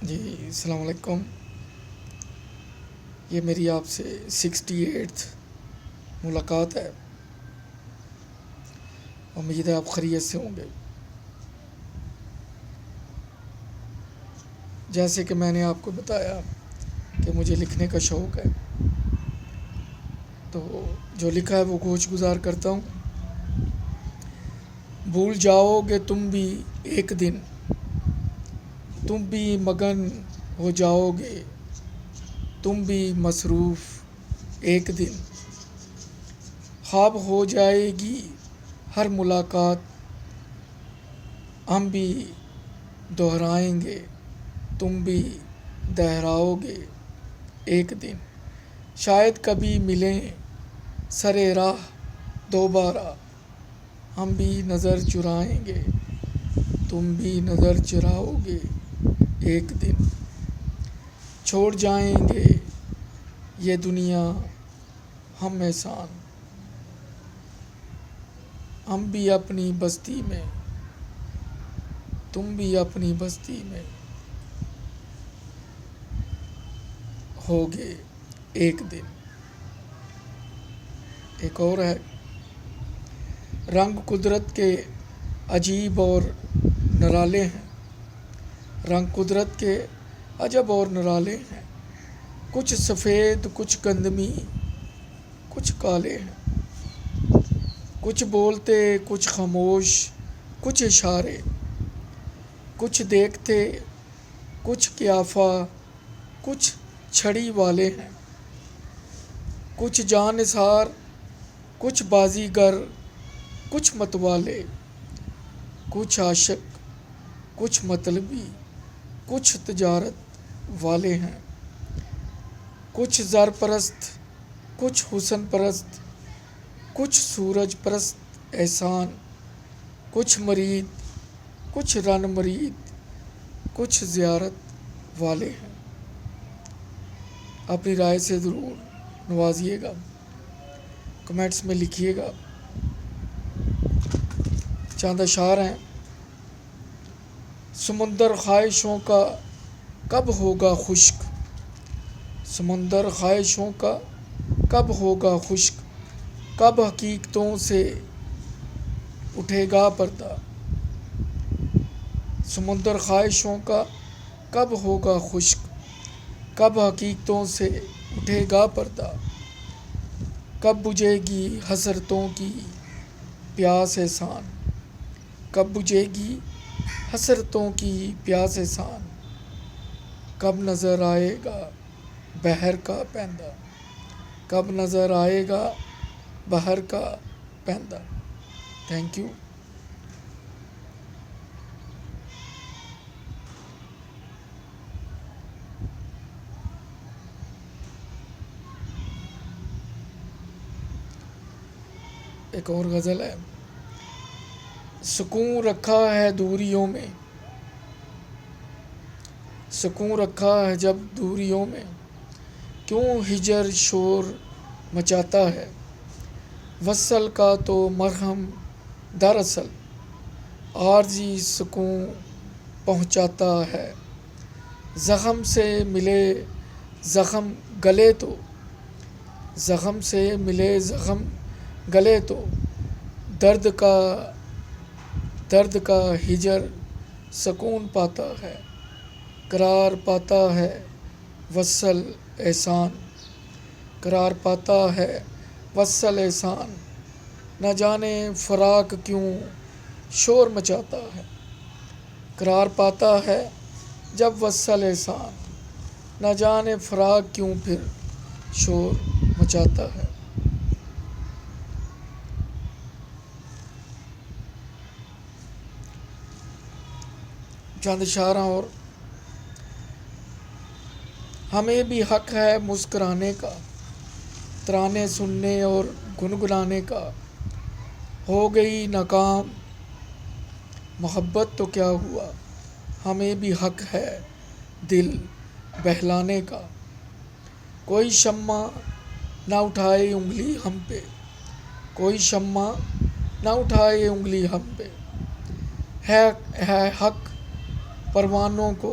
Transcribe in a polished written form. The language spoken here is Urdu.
جی السلام علیکم. یہ میری آپ سے 68 ملاقات ہے. امید ہے آپ خیریت سے ہوں گے. جیسے کہ میں نے آپ کو بتایا کہ مجھے لکھنے کا شوق ہے، تو جو لکھا ہے وہ گوش گزار کرتا ہوں. بھول جاؤ گے تم بھی ایک دن، تم بھی مگن ہو جاؤ گے، تم بھی مصروف ایک دن. خواب ہو جائے گی ہر ملاقات، ہم بھی دہرائیں گے، تم بھی دہراؤ گے ایک دن. شاید کبھی ملیں سرِ راہ دوبارہ، ہم بھی نظر چرائیں گے، تم بھی نظر چراؤ گے ایک دن. چھوڑ جائیں گے یہ دنیا ہم احسان، ہم بھی اپنی بستی میں، تم بھی اپنی بستی میں ہوگے ایک دن. ایک اور ہے: رنگ قدرت کے عجیب اور نرالے ہیں، رنگ قدرت کے عجب اور نرالے ہیں. کچھ سفید کچھ گندمی کچھ کالے ہیں، کچھ بولتے کچھ خاموش کچھ اشارے. کچھ دیکھتے کچھ قیافہ کچھ چھڑی والے ہیں. کچھ جاں نثار کچھ بازیگر کچھ متوالے. کچھ عاشق کچھ مطلبی کچھ تجارت والے ہیں. کچھ زر پرست کچھ حسن پرست، کچھ سورج پرست احسان. کچھ مرید کچھ رن مرید کچھ زیارت والے ہیں. اپنی رائے سے ضرور نوازیے گا، کمنٹس میں لکھیے گا. چند اشعار ہیں: سمندر خواہشوں کا کب ہوگا خشک، سمندر خواہشوں کا کب ہوگا خشک. کب حقیقتوں سے اٹھے گا پردہ، سمندر خواہشوں کا کب ہوگا خشک. کب حقیقتوں سے اٹھے گا پردہ. کب بجھے گی حسرتوں کی پیاس احسان، کب بجھے گی حسرتوں کی پیاس احسان. کب نظر آئے گا بحر کا پیندہ، کب نظر آئے گا بحر کا پیندہ. Thank you. ایک اور غزل ہے: سکون رکھا ہے دوریوں میں، سکون رکھا ہے جب دوریوں میں، کیوں ہجر شور مچاتا ہے. وصل کا تو مرہم دراصل عارضی سکون پہنچاتا ہے. زخم سے ملے زخم گلے تو، زخم سے ملے زخم گلے تو، درد کا ہجر سکون پاتا ہے. قرار پاتا ہے وصل احسان، قرار پاتا ہے وصل احسان. نہ جانے فراق کیوں شور مچاتا ہے، قرار پاتا ہے جب وصل احسان. نہ جانے فراق کیوں پھر شور مچاتا ہے. چند اشعار اور: ہمیں بھی حق ہے مسکرانے کا، ترانے سننے اور گنگنانے کا. ہو گئی ناکام محبت تو کیا ہوا، ہمیں بھی حق ہے دل بہلانے کا. کوئی شمع نہ اٹھائے انگلی ہم پہ، کوئی شمع نہ اٹھائے انگلی ہم پہ. ہے حق پروانوں کو